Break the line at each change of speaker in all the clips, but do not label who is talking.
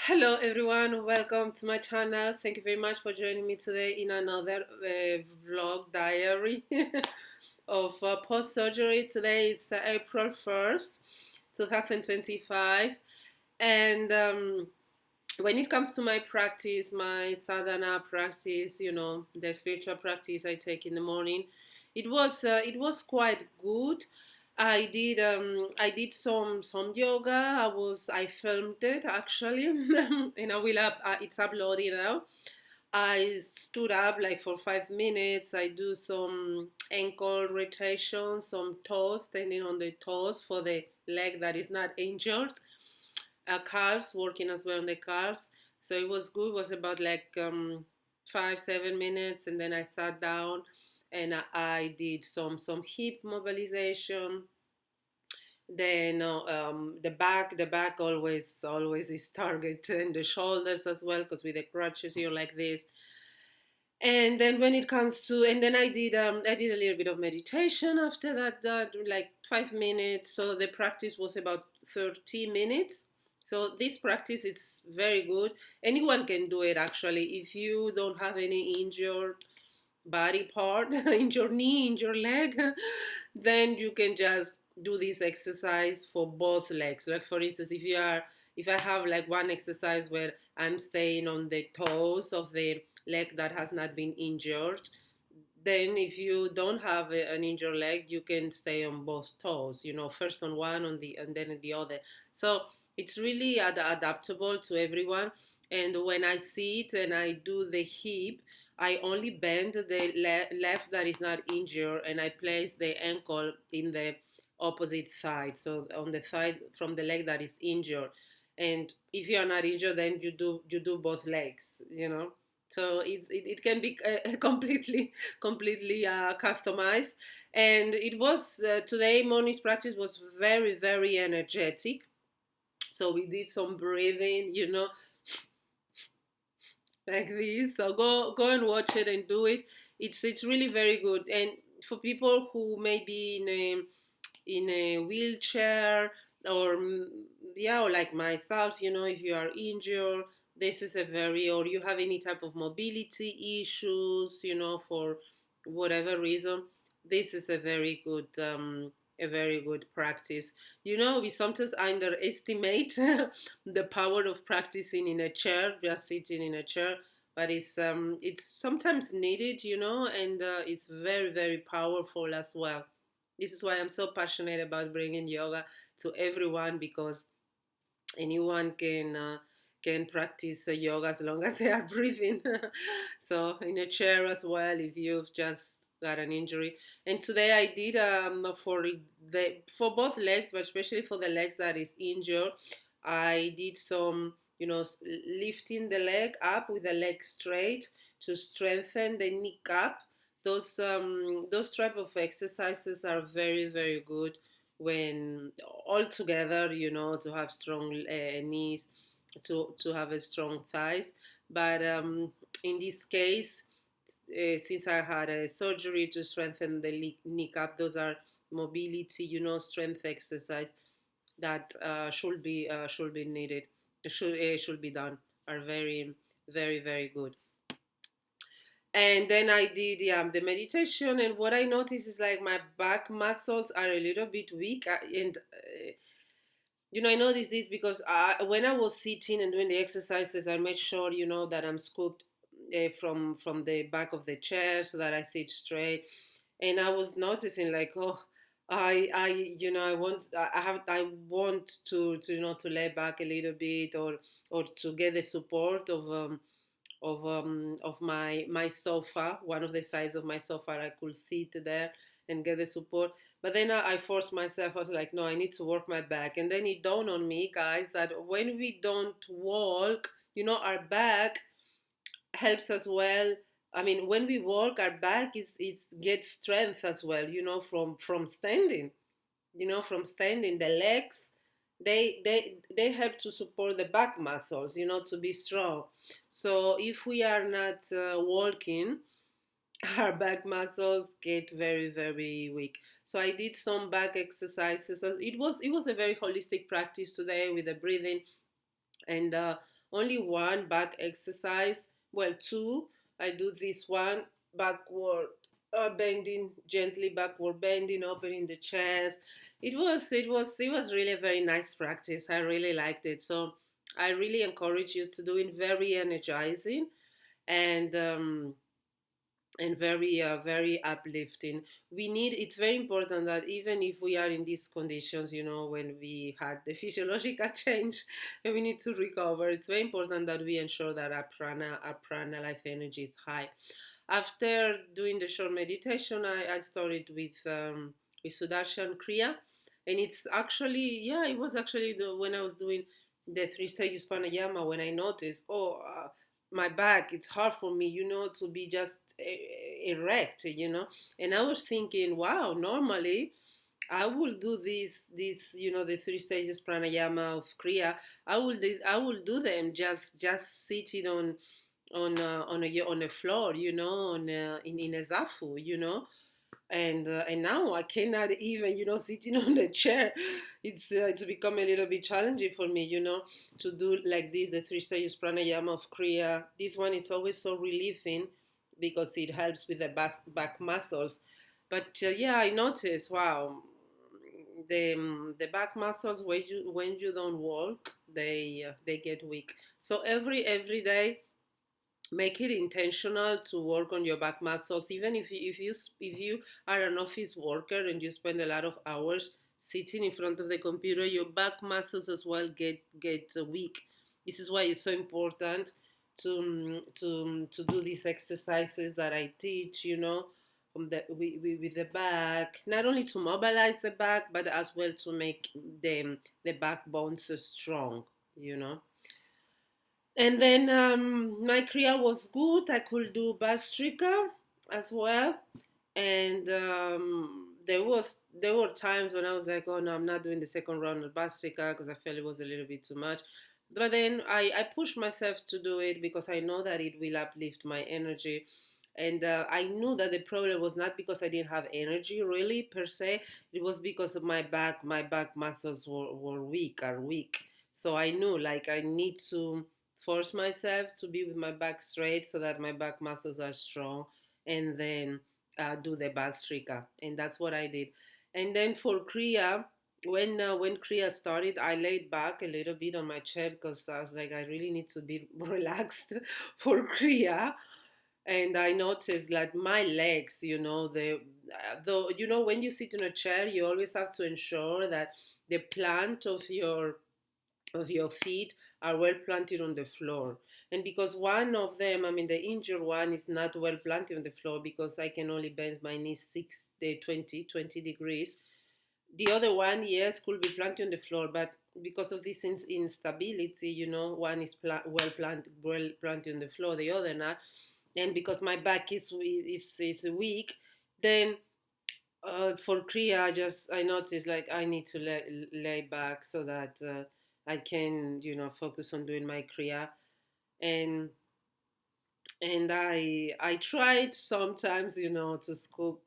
Hello everyone, welcome to my channel. Thank you very much for joining me today in another vlog diary of post-surgery. Today is April 1st, 2025, and when it comes to my practice, my sadhana practice, the spiritual practice I take in the morning, it was quite good. I did some yoga. I filmed it actually, and it's uploaded now. I stood up like for 5 minutes. I do some ankle rotation, some toes, standing on the toes for the leg that is not injured. Calves, working as well on the calves. So it was good. It was about like 5 7 minutes, and then I sat down and I did some hip mobilization. Then the back always is target, and the shoulders as well, because with the crutches you're like this. And then when it comes to, and then I did a little bit of meditation after that like 5 minutes. So the practice was about 30 minutes. So this practice is very good. Anyone can do it actually. If you don't have any injured body part in your knee, in your leg, then you can just do this exercise for both legs. Like for instance, if I have like one exercise where I'm staying on the toes of the leg that has not been injured, then if you don't have an injured leg, you can stay on both toes, first on one and then on the other. So it's really adaptable to everyone. And when I sit and I do the hip, I only bend the left that is not injured, and I place the ankle in the opposite side, so on the side from the leg that is injured. And if you are not injured, then you do both legs. So it can be completely customized. And it was today morning's practice was very very energetic. So we did some breathing, like this. So go and watch it and do it. It's really very good. And for people who may be in a wheelchair, or yeah, or like myself, if you are injured, this is a very, or you have any type of mobility issues, for whatever reason, this is a very good practice. We sometimes underestimate the power of practicing in a chair, just sitting in a chair, but it's sometimes needed, and it's very very powerful as well. This is why I'm so passionate about bringing yoga to everyone, because anyone can practice yoga as long as they are breathing. So in a chair as well, if you've just got an injury. And today I did for both legs, but especially for the legs that is injured, I did some lifting the leg up with the leg straight to strengthen the kneecap. Those type of exercises are very very good when all together, to have strong knees, to have a strong thighs. But in this case, since I had a surgery to strengthen the kneecap, those are mobility, strength exercise that should be needed, should be done, are very very very good. And then I did, the meditation, and what I noticed is like my back muscles are a little bit weak, and I noticed this because when I was sitting and doing the exercises, I made sure, that I'm scooped from the back of the chair so that I sit straight. And I was noticing like, oh, I want to lay back a little bit, or to get the support of my sofa, one of the sides of my sofa. I could sit there and get the support. But then I forced myself. I was like, no, I need to work my back. And then it dawned on me, guys, that when we don't walk, our back helps as well. I mean, when we walk, our back is gets strength as well, from standing. From standing, the legs, they help to support the back muscles, to be strong. So if we are not walking, our back muscles get very very weak. So I did some back exercises. It was a very holistic practice today with the breathing. And only one back exercise. Well, two. I do this one backward bending, gently backward bending, opening the chest. It was really a very nice practice. I really liked it. So I really encourage you to do it. Very energizing, and very uplifting. It's very important that even if we are in these conditions, when we had the physiological change and we need to recover, it's very important that we ensure that our prana life energy is high. After doing the short meditation, I started with Sudarshan Kriya, and it's actually, yeah, it was actually when I was doing the three stages pranayama, when I noticed, my back, it's hard for me, to be just erect, and I was thinking, wow, normally I will do the three stages pranayama of Kriya. I will do them just sitting on a floor, in a zafu, and now I cannot even, sitting on the chair. It's become a little bit challenging for me, to do like this, the three stages pranayama of Kriya. This one is always so relieving because it helps with the back muscles. But yeah, I noticed, wow, the back muscles, when you don't walk, they get weak. So every day, make it intentional to work on your back muscles. Even if you are an office worker and you spend a lot of hours sitting in front of the computer, your back muscles as well get weak. This is why it's so important to do these exercises that I teach, with the back, not only to mobilize the back, but as well to make the backbones strong, you know and then my Kriya was good. I could do Bastrika as well. And there were times when I was like, oh no, I'm not doing the second round of Bastrika because I felt it was a little bit too much. But then I pushed myself to do it because I know that it will uplift my energy. And I knew that the problem was not because I didn't have energy really per se. It was because of my back. My back muscles were weak, are weak. So I knew like I need to force myself to be with my back straight so that my back muscles are strong, and then do the Bhastrika. And that's what I did. And then for Kriya, when Kriya started, I laid back a little bit on my chair because I was like, I really need to be relaxed for Kriya. And I noticed like my legs, though, when you sit in a chair, you always have to ensure that the plant of your feet are well planted on the floor. And because one of them, I mean, the injured one is not well planted on the floor because I can only bend my knees 20 degrees. The other one, yes, could be planted on the floor, but because of this instability, one is well planted on the floor, the other not. And because my back is weak, then for Kriya, I noticed like I need to lay back so that I can, focus on doing my Kriya. And I tried sometimes, to scoop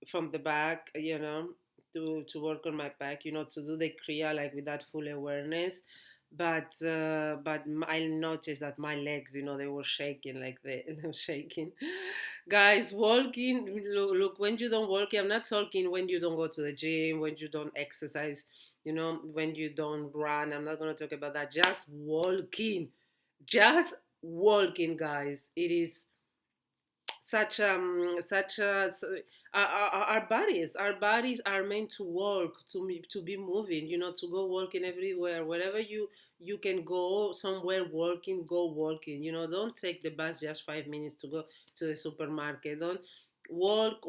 from the back, to work on my back, to do the Kriya like with that full awareness. But I noticed that my legs, they were shaking like they were shaking. Guys, walking, look, when you don't walk, I'm not talking when you don't go to the gym, when you don't exercise, when you don't run. I'm not going to talk about that. Just walking, guys. It is such a our bodies are meant to walk, to be moving, to go walking everywhere, wherever you can go somewhere walking, go walking, don't take the bus just 5 minutes to go to the supermarket. Don't walk.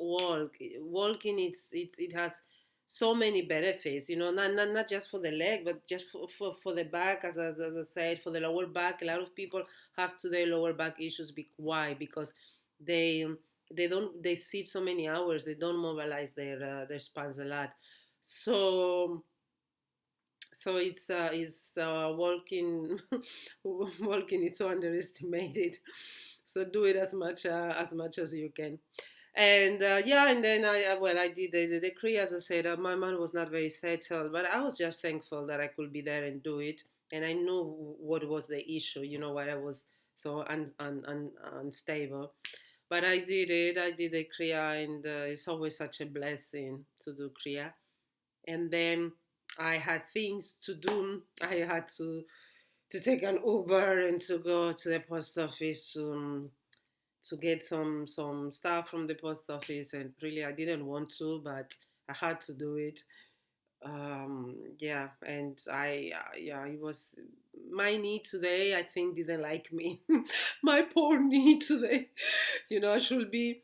Walking, it has so many benefits, not just for the leg, but just for the back, as I said, for the lower back. A lot of people have today lower back issues. Why? Because they they sit so many hours, they don't mobilize their spines a lot. So so walking. Walking, it's so underestimated. So do it as much as you can. And yeah, and then I did the decree. As I said, my mind was not very settled, but I was just thankful that I could be there and do it. and I knew what was the issue. Why I was so unstable. But I did it. I did the Kriya, and it's always such a blessing to do Kriya. And then I had things to do. I had to take an Uber and to go to the post office to get some stuff from the post office. And really, I didn't want to, but I had to do it. Yeah, and yeah, it was my knee today. I think didn't like me. My poor knee today. I should be,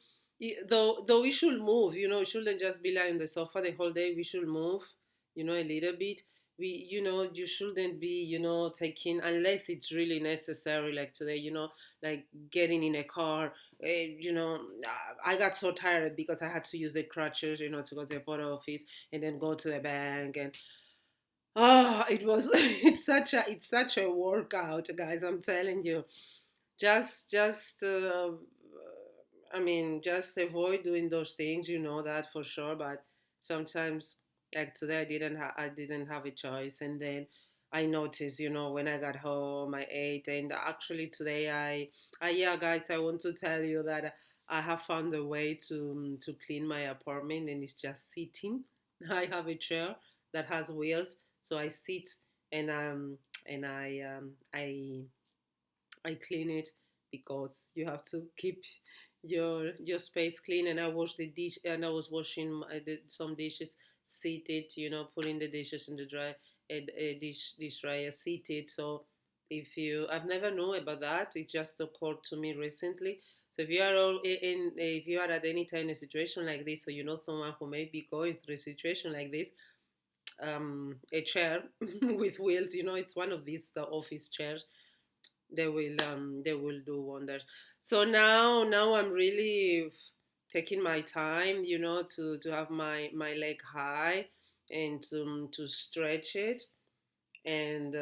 though we should move. We shouldn't just be lying on the sofa the whole day. We should move. A little bit. You shouldn't be, taking unless it's really necessary. Like today, like getting in a car. I got so tired because I had to use the crutches, to go to the post office and then go to the bank. And it was it's such a workout, guys, I'm telling you. Just I mean, just avoid doing those things, that for sure. But sometimes, like today, I didn't have a choice. And then I noticed, when I got home, I ate. And actually today, yeah, guys, I want to tell you that I have found a way to clean my apartment, and it's just sitting. I have a chair that has wheels, so I sit, and I clean it, because you have to keep your space clean. And I wash the dish, and I was washing some dishes seated, putting the dishes in the dish dryer seated. So I've never known about that. It just occurred to me recently. So if you are at any time in a situation like this, or someone who may be going through a situation like this, a chair with wheels, it's one of these office chairs, they will do wonders. So now I'm really taking my time, to have my leg high, and to stretch it. And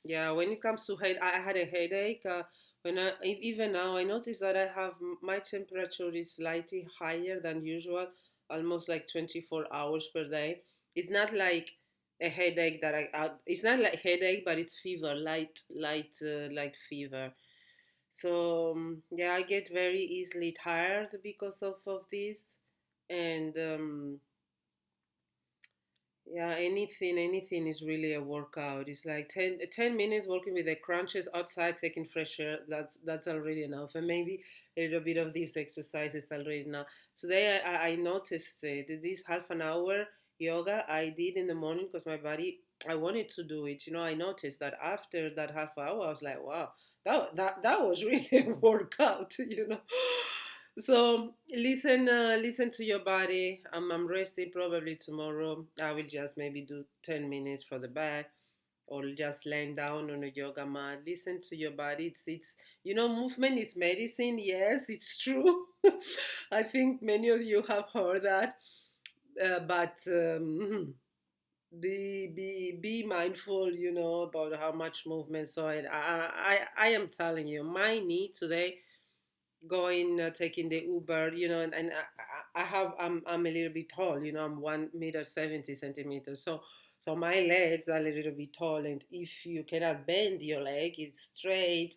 yeah, when it comes to head, I had a headache. Even now, I notice that my temperature is slightly higher than usual, almost like 24 hours per day. It's not like a headache it's not like headache, but it's fever, light fever. So yeah, I get very easily tired because of this. And yeah, anything is really a workout. It's like 10 minutes working with the crunches outside, taking fresh air. That's already enough. And maybe a little bit of this exercise is already enough. Today I noticed this half an hour yoga I did in the morning, because my body, I wanted to do it. I noticed that after that half hour, I was like, wow, that was really a workout. So listen to your body. I'm resting. Probably tomorrow I will just maybe do 10 minutes for the back, or just laying down on a yoga mat. Listen to your body. It's movement is medicine. Yes, it's true. I think many of you have heard that. But be mindful, about how much movement. So I am telling you, my knee today, going taking the Uber, and I'm a little bit tall, I'm 1 meter 70 centimeters, so my legs are a little bit tall, and if you cannot bend your leg, it's straight,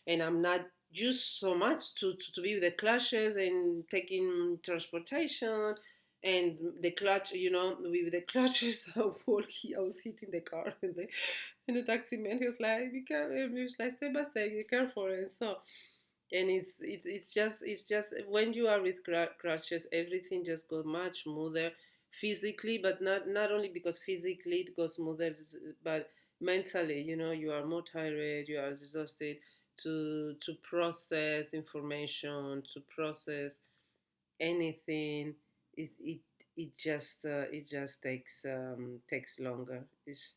and I'm not used so much to be with the clutches and taking transportation. And the clutch, with the clutches, I was hitting the car, and the taxi man, he was like, be careful. He was like, step by step, be careful. And so, and it's just when you are with crutches, everything just goes much smoother physically, but not only because physically it goes smoother, but mentally, you are more tired, you are exhausted, to process information, to process anything. It just takes longer. It's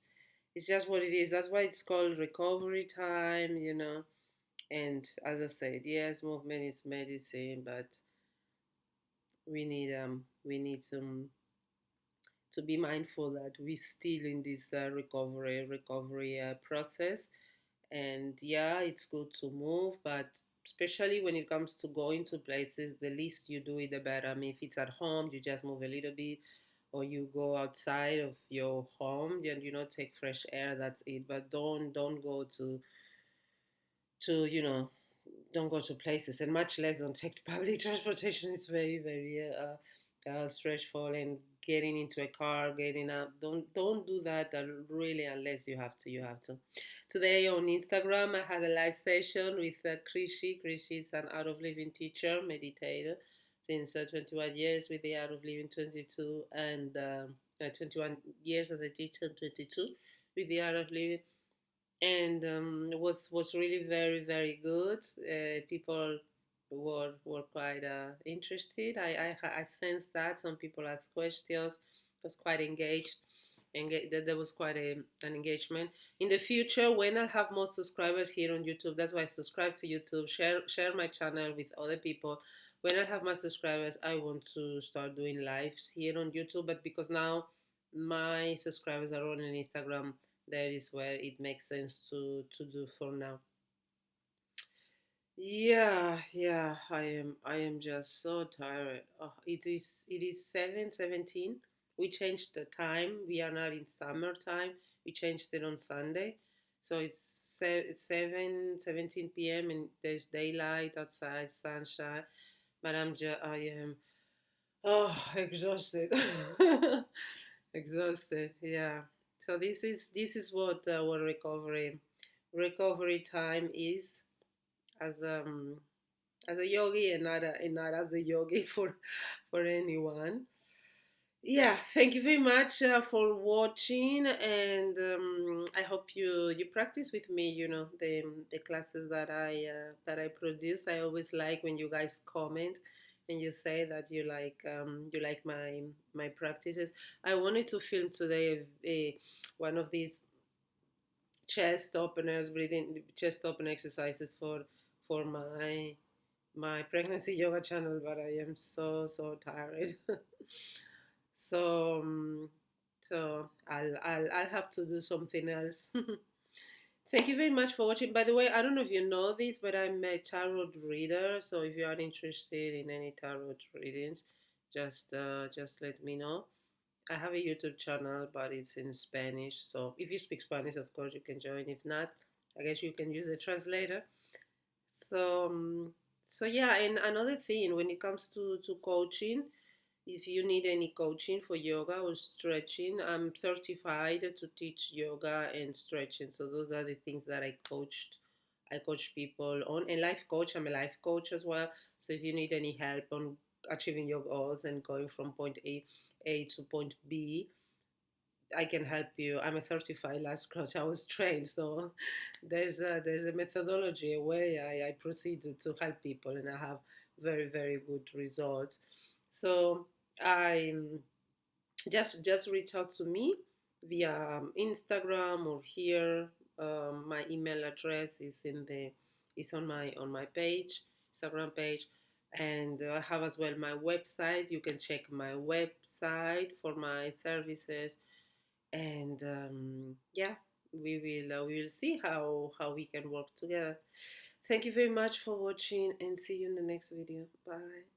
just what it is. That's why it's called recovery time. And as I said, yes, movement is medicine, but we need to be mindful that we still in this recovery process. And yeah, it's good to move, but especially when it comes to going to places, the least you do it, the better. I mean, if it's at home, you just move a little bit, or you go outside of your home, then take fresh air. That's it. But don't go to don't go to places, and much less don't take public transportation. It's very very stressful, and getting into a car, getting up, don't do that, really, unless you have to. You have to. Today on Instagram I had a live session with Krishi is an art of living teacher, meditator, since 21 years with the art of living, 22, and 21 years as a teacher, 22 with the art of living. And was really very very good. People were quite interested. I sensed that some people asked questions. Was quite engaged. There was quite an engagement. In the future, when I have more subscribers here on YouTube, that's why I subscribe to YouTube. Share my channel with other people. When I have my subscribers, I want to start doing lives here on YouTube. But because now my subscribers are on Instagram, that is where it makes sense to do for now. Yeah, yeah, I am just so tired. Oh, it is 7:17. We changed the time. We are not in summertime. We changed it on Sunday. So it's 7:17 p.m. and there's daylight outside, sunshine. But I am exhausted. Exhausted, yeah. So this is what our recovery time is, as as a yogi, and not as a yogi for anyone. Yeah, thank you very much for watching, and I hope you practice with me. The classes that I produce. I always like when you guys comment and you say that you like my practices. I wanted to film today one of these chest openers, breathing chest open exercises for my pregnancy yoga channel, but I am so tired. So, I'll have to do something else. Thank you very much for watching. By the way, I don't know if you know this, but I'm a tarot reader. So if you are interested in any tarot readings, just let me know. I have a YouTube channel, but it's in Spanish. So if you speak Spanish, of course, you can join. If not, I guess you can use a translator. So, yeah. And another thing, when it comes to coaching, if you need any coaching for yoga or stretching, I'm certified to teach yoga and stretching. So those are the things that I coach people on. And life coach, I'm a life coach as well. So if you need any help on achieving your goals and going from point A to point B, I can help you. I'm a certified life coach. I was trained, so there's a methodology, a way I proceed to help people, and I have very very good results. So I just reach out to me via Instagram or here. My email address is on my page, Instagram page, and I have as well my website. You can check my website for my services, and yeah, we will see how we can work together. Thank you very much for watching, and see you in the next video. Bye.